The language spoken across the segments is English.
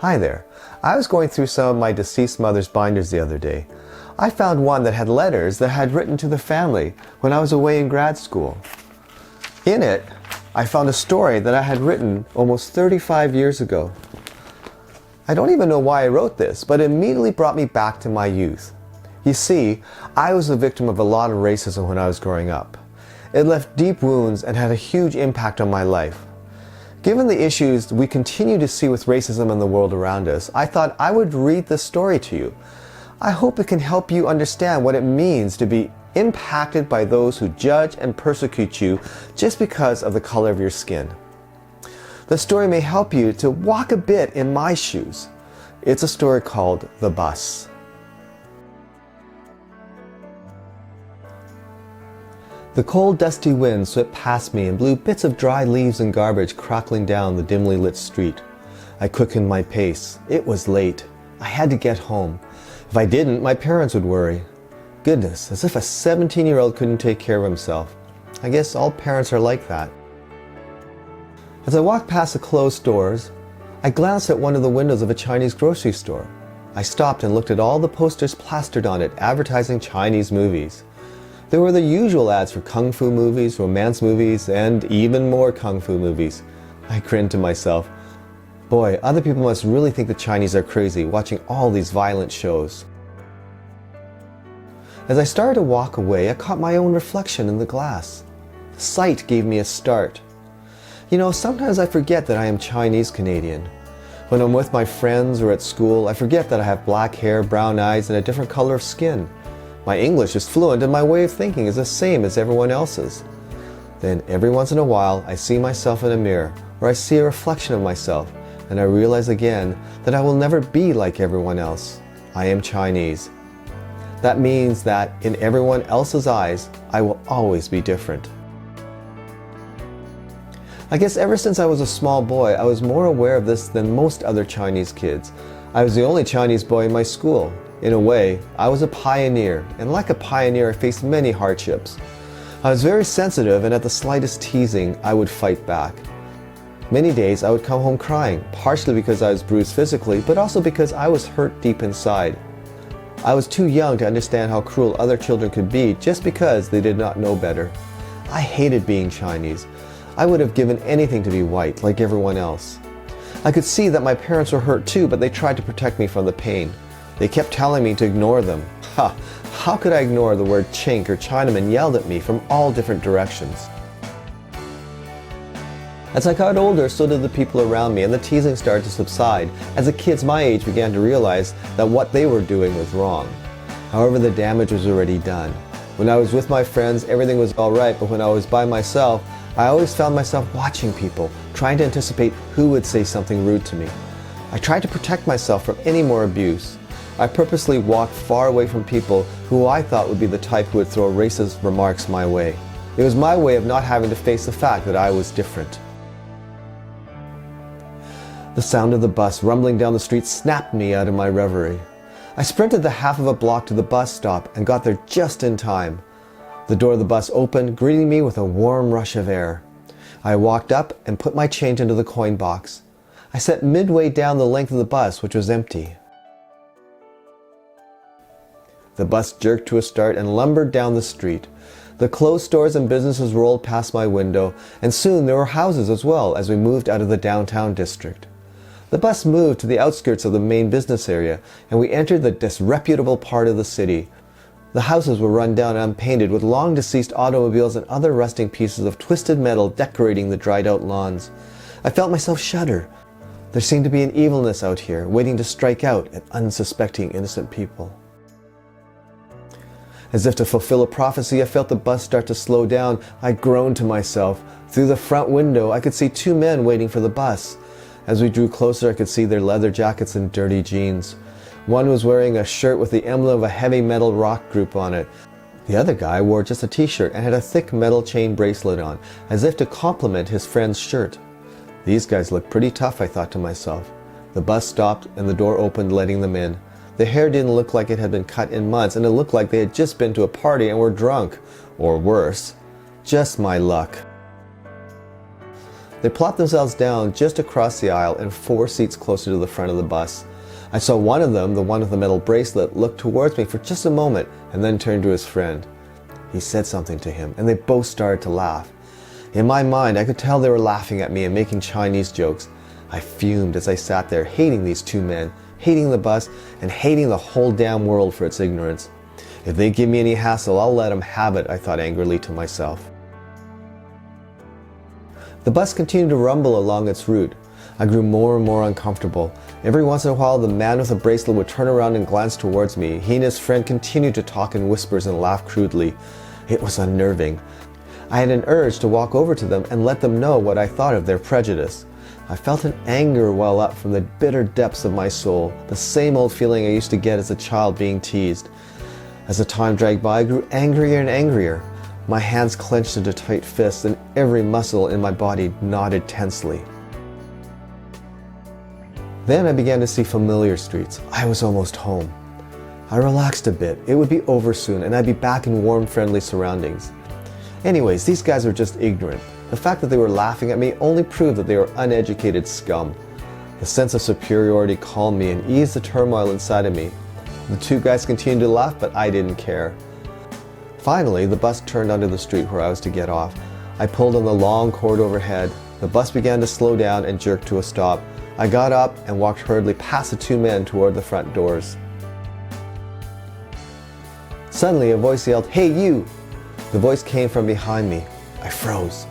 Hi there. I was going through some of my deceased mother's binders the other day. I found one that had letters that I had written to the family when I was away in grad school. In it, I found a story that I had written almost 35 years ago. I don't even know why I wrote this, but it immediately brought me back to my youth. You see, I was a victim of a lot of racism when I was growing up. It left deep wounds and had a huge impact on my life. Given the issues we continue to see with racism in the world around us, I thought I would read this story to you. I hope it can help you understand what it means to be impacted by those who judge and persecute you just because of the color of your skin. The story may help you to walk a bit in my shoes. It's a story called The Bus. The cold, dusty wind swept past me and blew bits of dry leaves and garbage crackling down the dimly lit street. I quickened my pace. It was late. I had to get home. If I didn't, my parents would worry. Goodness, as if a 17-year-old couldn't take care of himself. I guess all parents are like that. As I walked past the closed stores, I glanced at one of the windows of a Chinese grocery store. I stopped and looked at all the posters plastered on it advertising Chinese movies. There were the usual ads for kung fu movies, romance movies, and even more kung fu movies. I grinned to myself. Boy, other people must really think the Chinese are crazy watching all these violent shows. As I started to walk away, I caught my own reflection in the glass. The sight gave me a start. You know, sometimes I forget that I am Chinese Canadian. When I'm with my friends or at school, I forget that I have black hair, brown eyes, and a different color of skin. My English is fluent and my way of thinking is the same as everyone else's. Then every once in a while I see myself in a mirror, or I see a reflection of myself, and I realize again that I will never be like everyone else. I am Chinese. That means that in everyone else's eyes, I will always be different. I guess ever since I was a small boy, I was more aware of this than most other Chinese kids. I was the only Chinese boy in my school. In a way, I was a pioneer, and like a pioneer, I faced many hardships. I was very sensitive, and at the slightest teasing, I would fight back. Many days I would come home crying, partially because I was bruised physically, but also because I was hurt deep inside. I was too young to understand how cruel other children could be just because they did not know better. I hated being Chinese. I would have given anything to be white, like everyone else. I could see that my parents were hurt too, but they tried to protect me from the pain. They kept telling me to ignore them. How could I ignore the word chink or Chinaman yelled at me from all different directions? As I got older, so did the people around me, and the teasing started to subside as the kids my age began to realize that what they were doing was wrong. However, the damage was already done. When I was with my friends, everything was alright, but when I was by myself, I always found myself watching people, trying to anticipate who would say something rude to me. I tried to protect myself from any more abuse. I purposely walked far away from people who I thought would be the type who would throw racist remarks my way. It was my way of not having to face the fact that I was different. The sound of the bus rumbling down the street snapped me out of my reverie. I sprinted the half of a block to the bus stop and got there just in time. The door of the bus opened, greeting me with a warm rush of air. I walked up and put my change into the coin box. I sat midway down the length of the bus, which was empty. The bus jerked to a start and lumbered down the street. The closed stores and businesses rolled past my window, and soon there were houses as well as we moved out of the downtown district. The bus moved to the outskirts of the main business area, and we entered the disreputable part of the city. The houses were run down and unpainted, with long-deceased automobiles and other rusting pieces of twisted metal decorating the dried-out lawns. I felt myself shudder. There seemed to be an evilness out here, waiting to strike out at unsuspecting innocent people. As if to fulfill a prophecy, I felt the bus start to slow down. I groaned to myself. Through the front window, I could see two men waiting for the bus. As we drew closer, I could see their leather jackets and dirty jeans. One was wearing a shirt with the emblem of a heavy metal rock group on it. The other guy wore just a t-shirt and had a thick metal chain bracelet on, as if to complement his friend's shirt. These guys looked pretty tough, I thought to myself. The bus stopped and the door opened, letting them in. The hair didn't look like it had been cut in months, and it looked like they had just been to a party and were drunk. Or worse. Just my luck. They plopped themselves down just across the aisle and 4 seats closer to the front of the bus. I saw one of them, the one with the metal bracelet, look towards me for just a moment and then turn to his friend. He said something to him and they both started to laugh. In my mind, I could tell they were laughing at me and making Chinese jokes. I fumed as I sat there, hating these 2 men, hating the bus, and hating the whole damn world for its ignorance. If they give me any hassle, I'll let them have it, I thought angrily to myself. The bus continued to rumble along its route. I grew more and more uncomfortable. Every once in a while, the man with the bracelet would turn around and glance towards me. He and his friend continued to talk in whispers and laugh crudely. It was unnerving. I had an urge to walk over to them and let them know what I thought of their prejudice. I felt an anger well up from the bitter depths of my soul, the same old feeling I used to get as a child being teased. As the time dragged by, I grew angrier and angrier. My hands clenched into tight fists and every muscle in my body knotted tensely. Then I began to see familiar streets. I was almost home. I relaxed a bit. It would be over soon and I'd be back in warm, friendly surroundings. Anyways, these guys were just ignorant. The fact that they were laughing at me only proved that they were uneducated scum. The sense of superiority calmed me and eased the turmoil inside of me. The 2 guys continued to laugh, but I didn't care. Finally, the bus turned onto the street where I was to get off. I pulled on the long cord overhead. The bus began to slow down and jerk to a stop. I got up and walked hurriedly past the 2 men toward the front doors. Suddenly, a voice yelled, "Hey, you!" The voice came from behind me. I froze.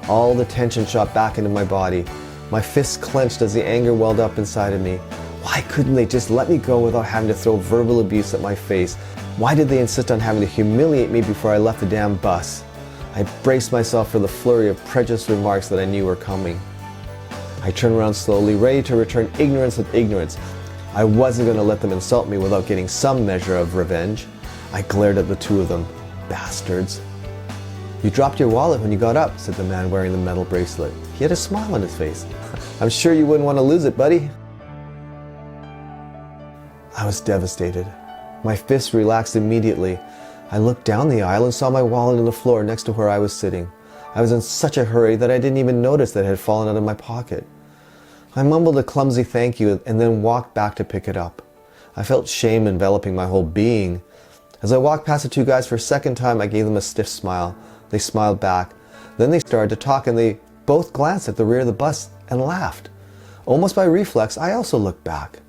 All the tension shot back into my body. My fists clenched as the anger welled up inside of me. Why couldn't they just let me go without having to throw verbal abuse at my face? Why did they insist on having to humiliate me before I left the damn bus? I braced myself for the flurry of prejudiced remarks that I knew were coming. I turned around slowly, ready to return ignorance with ignorance. I wasn't going to let them insult me without getting some measure of revenge. I glared at the 2 of them. Bastards. "You dropped your wallet when you got up," said the man wearing the metal bracelet. He had a smile on his face. "I'm sure you wouldn't want to lose it, buddy." I was devastated. My fists relaxed immediately. I looked down the aisle and saw my wallet on the floor next to where I was sitting. I was in such a hurry that I didn't even notice that it had fallen out of my pocket. I mumbled a clumsy thank you and then walked back to pick it up. I felt shame enveloping my whole being. As I walked past the 2 guys for a second time, I gave them a stiff smile. They smiled back. Then they started to talk and they both glanced at the rear of the bus and laughed. Almost by reflex, I also looked back.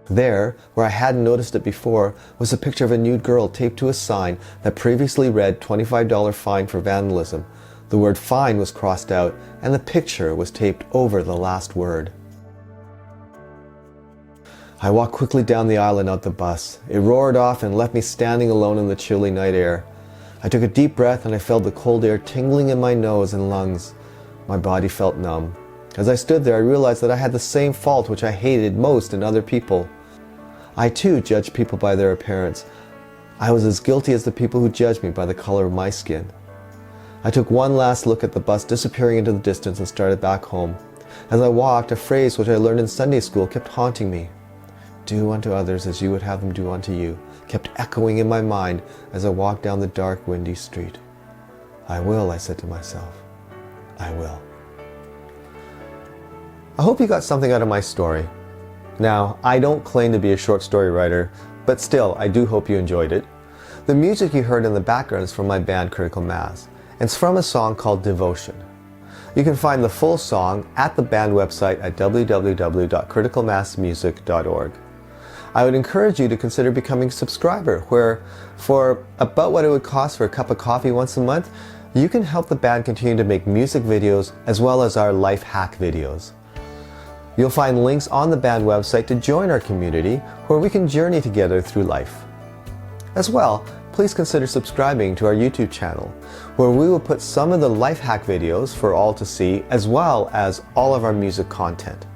There, where I hadn't noticed it before, was a picture of a nude girl taped to a sign that previously read $25 fine for vandalism. The word fine was crossed out and the picture was taped over the last word. I walked quickly down the aisle and out the bus. It roared off and left me standing alone in the chilly night air. I took a deep breath and I felt the cold air tingling in my nose and lungs. My body felt numb. As I stood there, I realized that I had the same fault which I hated most in other people. I too judged people by their appearance. I was as guilty as the people who judged me by the color of my skin. I took one last look at the bus disappearing into the distance and started back home. As I walked, a phrase which I learned in Sunday school kept haunting me. "Do unto others as you would have them do unto you," kept echoing in my mind as I walked down the dark, windy street. "I will," I said to myself. "I will." I hope you got something out of my story. Now, I don't claim to be a short story writer, but still, I do hope you enjoyed it. The music you heard in the background is from my band Critical Mass, and it's from a song called Devotion. You can find the full song at the band website at www.criticalmassmusic.org. I would encourage you to consider becoming a subscriber, where for about what it would cost for a cup of coffee once a month, you can help the band continue to make music videos as well as our life hack videos. You'll find links on the band website to join our community where we can journey together through life. As well, please consider subscribing to our YouTube channel, where we will put some of the life hack videos for all to see as well as all of our music content.